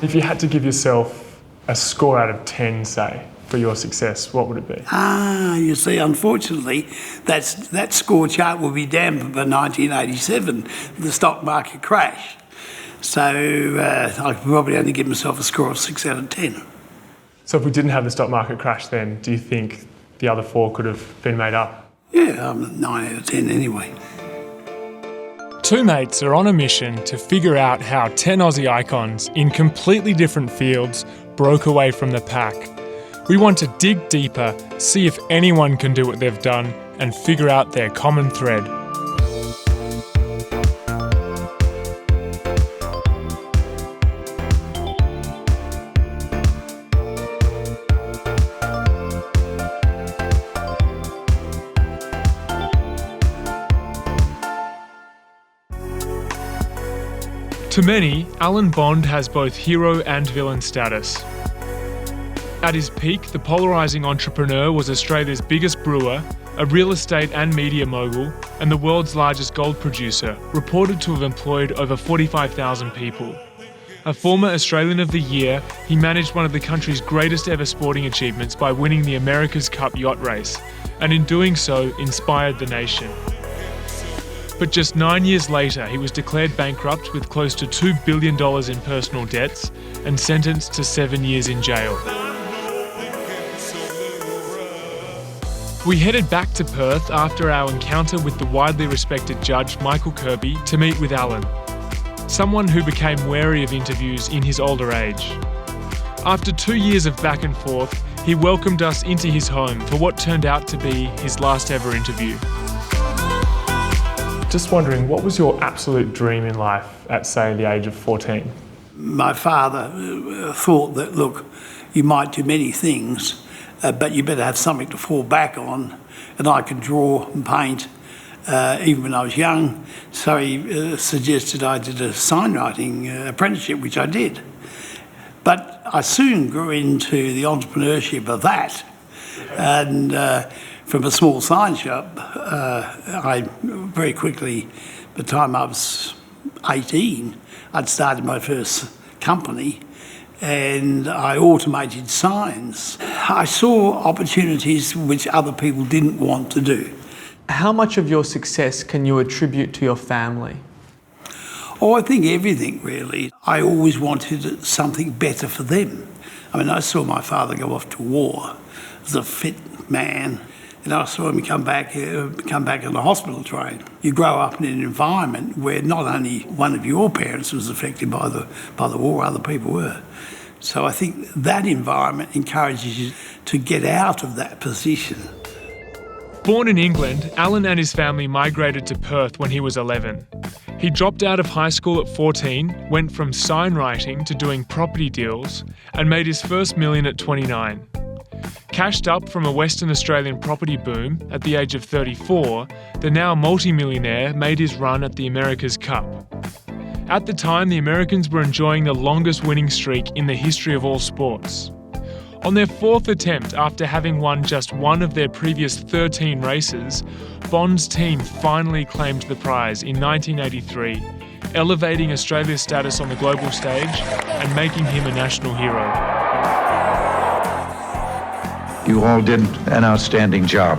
If you had to give yourself a score out of 10, say, for your success, what would it be? You see, unfortunately, that score chart will be dampened by 1987, the stock market crash. So I could probably only give myself a score of 6 out of 10. So if we didn't have the stock market crash then, do you think the other 4 could have been made up? Yeah, I'm 9 out of 10 anyway. Two mates are on a mission to figure out how 10 Aussie icons in completely different fields broke away from the pack. We want to dig deeper, see if anyone can do what they've done, and figure out their common thread. To many, Alan Bond has both hero and villain status. At his peak, the polarising entrepreneur was Australia's biggest brewer, a real estate and media mogul, and the world's largest gold producer, reported to have employed over 45,000 people. A former Australian of the Year, he managed one of the country's greatest ever sporting achievements by winning the America's Cup yacht race, and in doing so, inspired the nation. But just 9 years later, he was declared bankrupt with close to $2 billion in personal debts and sentenced to 7 years in jail. We headed back to Perth after our encounter with the widely respected judge Michael Kirby to meet with Alan, someone who became wary of interviews in his older age. After 2 years of back and forth, he welcomed us into his home for what turned out to be his last ever interview. Just wondering, what was your absolute dream in life at, say, the age of 14? My father thought that, look, you might do many things, but you better have something to fall back on. And I could draw and paint even when I was young. So he suggested I did a signwriting apprenticeship, which I did. But I soon grew into the entrepreneurship of that. And from a small sign shop, I very quickly, by the time I was 18, I'd started my first company and I automated signs. I saw opportunities which other people didn't want to do. How much of your success can you attribute to your family? Oh, I think everything, really. I always wanted something better for them. I mean, I saw my father go off to war as a fit man. And I saw him come back on the hospital train. You grow up in an environment where not only one of your parents was affected by the war, other people were. So I think that environment encourages you to get out of that position. Born in England, Alan and his family migrated to Perth when he was 11. He dropped out of high school at 14, went from sign writing to doing property deals, and made his first million at 29. Cashed up from a Western Australian property boom at the age of 34, the now multi-millionaire made his run at the America's Cup. At the time, the Americans were enjoying the longest winning streak in the history of all sports. On their 4th attempt after having won just one of their previous 13 races, Bond's team finally claimed the prize in 1983, elevating Australia's status on the global stage and making him a national hero. You all did an outstanding job.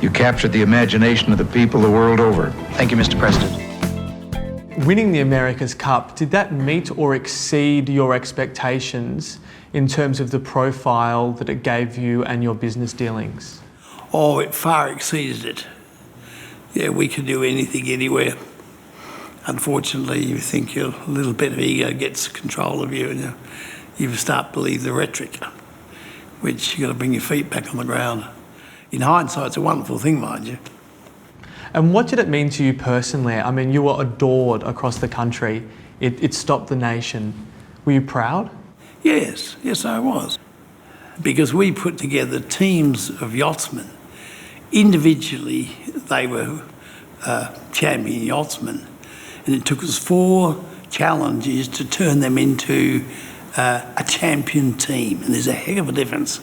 You captured the imagination of the people the world over. Thank you, Mr. President. Winning the America's Cup, did that meet or exceed your expectations in terms of the profile that it gave you and your business dealings? Oh, it far exceeded it. Yeah, we can do anything, anywhere. Unfortunately, you think a little bit of ego gets control of you and you start to believe the rhetoric, which you've got to bring your feet back on the ground. In hindsight, it's a wonderful thing, mind you. And what did it mean to you personally? I mean, you were adored across the country. It stopped the nation. Were you proud? Yes, I was. Because we put together teams of yachtsmen. Individually, they were champion yachtsmen. And it took us 4 challenges to turn them into a champion team. And there's a heck of a difference.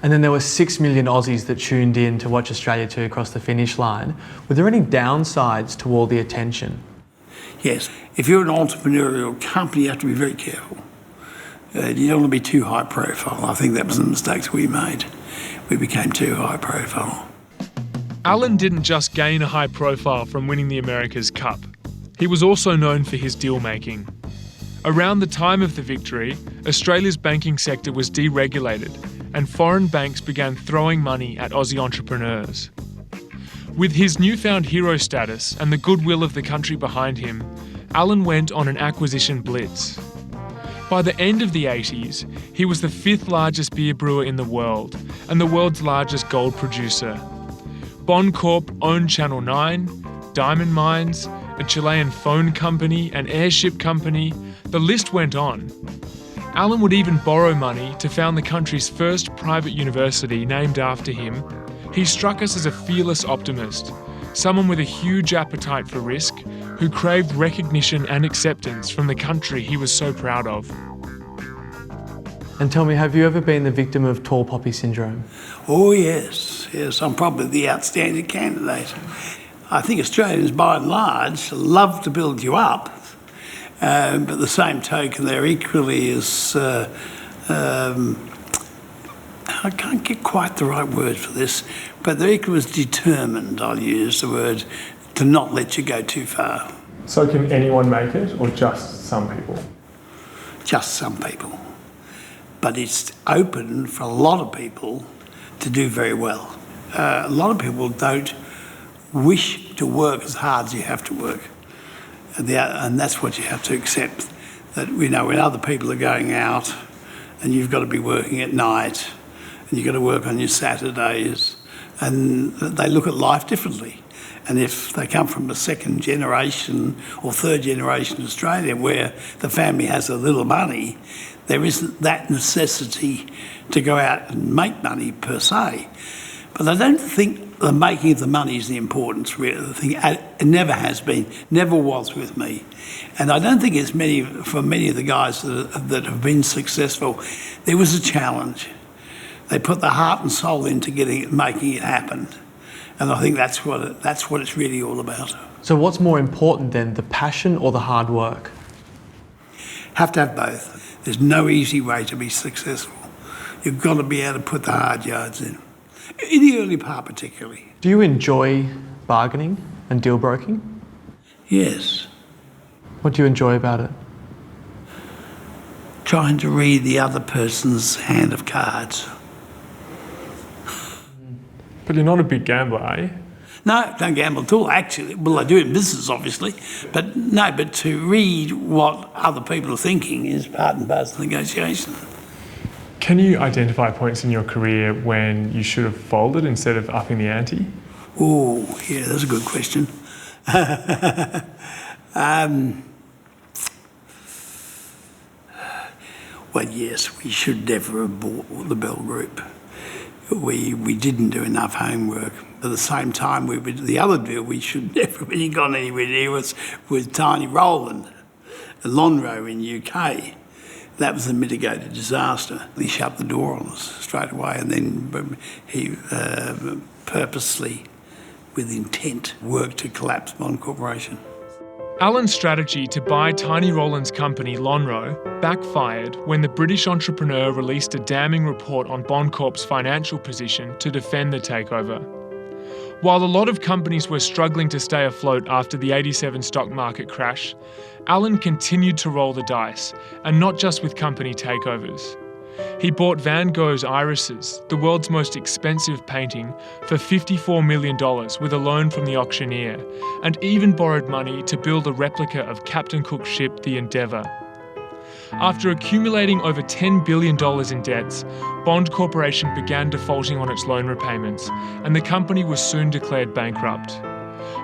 And then there were 6 million Aussies that tuned in to watch Australia 2 across the finish line. Were there any downsides to all the attention? Yes. If you're an entrepreneurial company, you have to be very careful. You don't want to be too high profile. I think that was the mistakes we made. We became too high profile. Alan didn't just gain a high profile from winning the America's Cup. He was also known for his deal-making. Around the time of the victory, Australia's banking sector was deregulated and foreign banks began throwing money at Aussie entrepreneurs. With his newfound hero status and the goodwill of the country behind him, Alan went on an acquisition blitz. By the end of the 80s, he was the 5th largest beer brewer in the world and the world's largest gold producer. Bond Corp owned Channel 9, diamond mines, a Chilean phone company, an airship company. The list went on. Alan would even borrow money to found the country's first private university named after him. He struck us as a fearless optimist, someone with a huge appetite for risk, who craved recognition and acceptance from the country he was so proud of. And tell me, have you ever been the victim of tall poppy syndrome? Oh yes, I'm probably the outstanding candidate. I think Australians, by and large, love to build you up, but at the same token, they're equally as, I can't get quite the right word for this, but they're equally as determined, I'll use the word, to not let you go too far. So can anyone make it, or just some people? Just some people. But it's open for a lot of people to do very well. A lot of people don't wish to work as hard as you have to work. And that's what you have to accept, that when other people are going out and you've got to be working at night and you've got to work on your Saturdays, and they look at life differently. And if they come from a second generation or third generation Australia where the family has a little money, there isn't that necessity to go out and make money per se. But I don't think the making of the money is the importance, really. The thing, it never has been, never was with me. And I don't think it's for many of the guys that have been successful, there was a challenge. They put their heart and soul into making it happen. And I think that's what it's really all about. So what's more important then, the passion or the hard work? Have to have both. There's no easy way to be successful. You've got to be able to put the hard yards in the early part particularly. Do you enjoy bargaining and deal broking? Yes. What do you enjoy about it? Trying to read the other person's hand of cards. But you're not a big gambler, are you? No, don't gamble at all, actually. Well, I do in business, obviously. But to read what other people are thinking is part and parcel of negotiation. Can you identify points in your career when you should have folded instead of upping the ante? Oh, yeah, that's a good question. Well, yes, we should never have bought the Bell Group. We didn't do enough homework. At the same time, the other deal we should never have really gone anywhere near was with Tiny Rowland, Lonro in UK. That was a mitigated disaster. He shut the door on us straight away, and then he purposely, with intent, worked to collapse Bond Corporation. Alan's strategy to buy Tiny Rowland's company, Lonro, backfired when the British entrepreneur released a damning report on Bond Corp's financial position to defend the takeover. While a lot of companies were struggling to stay afloat after the '87 stock market crash, Alan continued to roll the dice, and not just with company takeovers. He bought Van Gogh's Irises, the world's most expensive painting, for $54 million with a loan from the auctioneer, and even borrowed money to build a replica of Captain Cook's ship, the Endeavour. After accumulating over $10 billion in debts, Bond Corporation began defaulting on its loan repayments, and the company was soon declared bankrupt.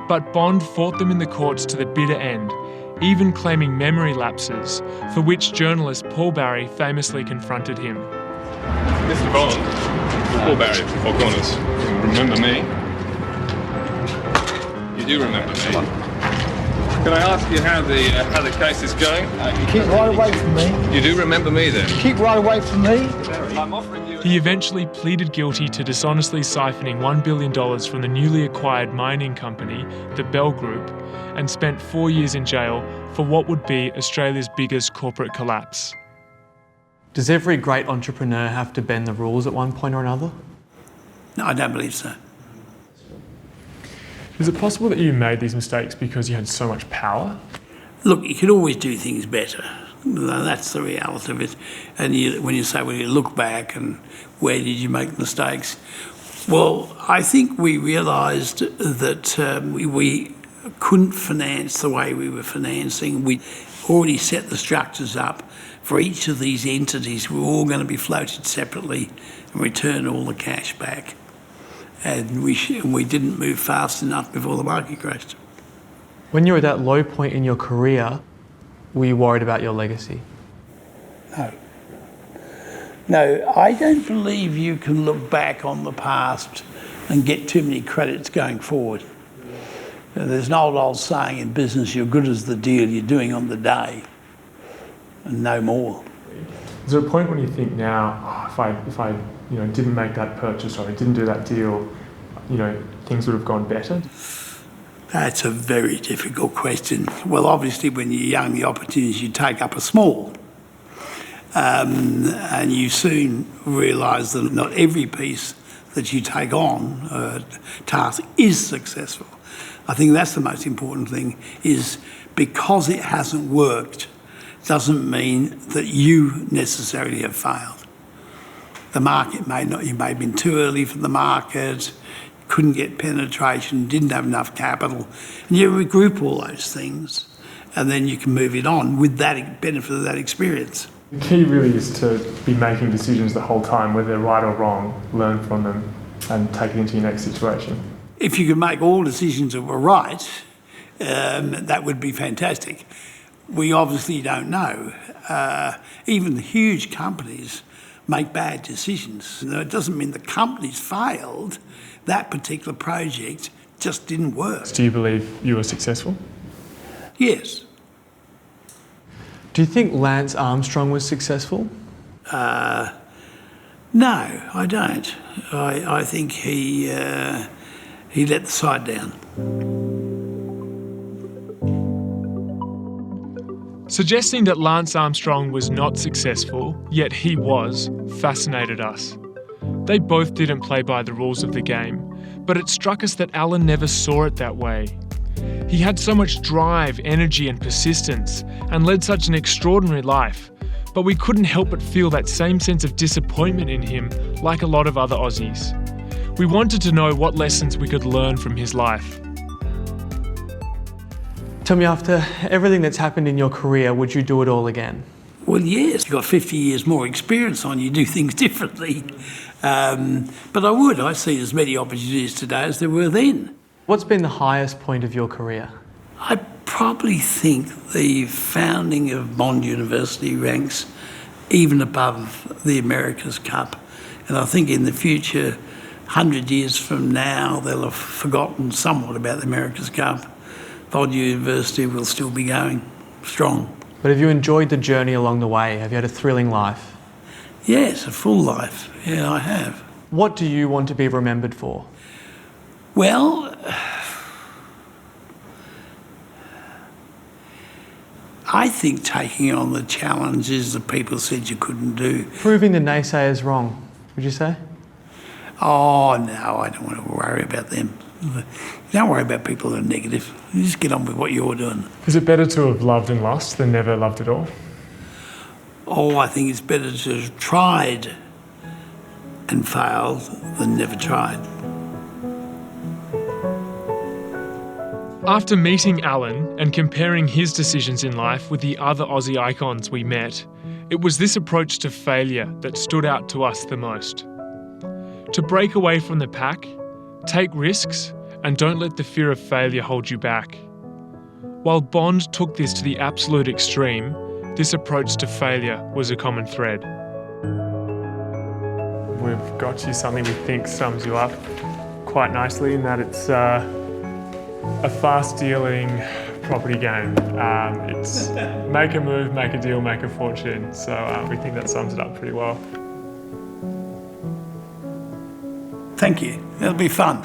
But Bond fought them in the courts to the bitter end, even claiming memory lapses, for which journalist Paul Barry famously confronted him. Mr. Bond, Paul Barry from Four Corners. Remember me? You do remember me. Can I ask you how the case is going? Keep right away from me. You do remember me then? Keep right away from me. I'm offering you... He eventually pleaded guilty to dishonestly siphoning $1 billion from the newly acquired mining company, the Bell Group, and spent 4 years in jail for what would be Australia's biggest corporate collapse. Does every great entrepreneur have to bend the rules at one point or another? No, I don't believe so. Is it possible that you made these mistakes because you had so much power? Look, you can always do things better. That's the reality of it. And when you say, well, you look back and where did you make mistakes? Well, I think we realised that we couldn't finance the way we were financing. We already set the structures up for each of these entities. We were all going to be floated separately and return all the cash back. And we didn't move fast enough before the market crashed. When you were at that low point in your career, were you worried about your legacy? No. No, I don't believe you can look back on the past and get too many credits going forward. There's an old saying in business, you're good as the deal you're doing on the day, and no more. Is there a point when you think now, if I didn't make that purchase or I didn't do that deal, things would have gone better? That's a very difficult question. Well, obviously, when you're young, the opportunities you take up are small. And you soon realise that not every piece that you take on, task, is successful. I think that's the most important thing, is because it hasn't worked doesn't mean that you necessarily have failed. The market you may have been too early for the market, couldn't get penetration, didn't have enough capital, and you regroup all those things and then you can move it on with that benefit of that experience. The key really is to be making decisions the whole time, whether they're right or wrong, learn from them and take it into your next situation. If you could make all decisions that were right, that would be fantastic. We obviously don't know. Even the huge companies make bad decisions. It doesn't mean the company's failed. That particular project just didn't work. Do you believe you were successful? Yes. Do you think Lance Armstrong was successful? No, I don't. I think he let the side down. Suggesting that Lance Armstrong was not successful, yet he was, fascinated us. They both didn't play by the rules of the game, but it struck us that Alan never saw it that way. He had so much drive, energy and persistence, and led such an extraordinary life, but we couldn't help but feel that same sense of disappointment in him, like a lot of other Aussies. We wanted to know what lessons we could learn from his life. Tell me, after everything that's happened in your career, would you do it all again? Well, yes, you've got 50 years more experience on you, do things differently. But I would. I see as many opportunities today as there were then. What's been the highest point of your career? I probably think the founding of Bond University ranks even above the America's Cup. And I think in the future, 100 years from now, they'll have forgotten somewhat about the America's Cup. Bond University will still be going strong. But have you enjoyed the journey along the way? Have you had a thrilling life? Yes, a full life. Yeah, I have. What do you want to be remembered for? Well, I think taking on the challenges that people said you couldn't do. Proving the naysayers wrong, would you say? Oh, no, I don't want to worry about them. Don't worry about people that are negative. You just get on with what you're doing. Is it better to have loved and lost than never loved at all? Oh, I think it's better to have tried and failed than never tried. After meeting Alan and comparing his decisions in life with the other Aussie icons we met, it was this approach to failure that stood out to us the most. To break away from the pack, take risks, and don't let the fear of failure hold you back. While Bond took this to the absolute extreme, this approach to failure was a common thread. We've got you something we think sums you up quite nicely in that it's a fast-dealing property game. It's make a move, make a deal, make a fortune. So we think that sums it up pretty well. Thank you. It'll be fun.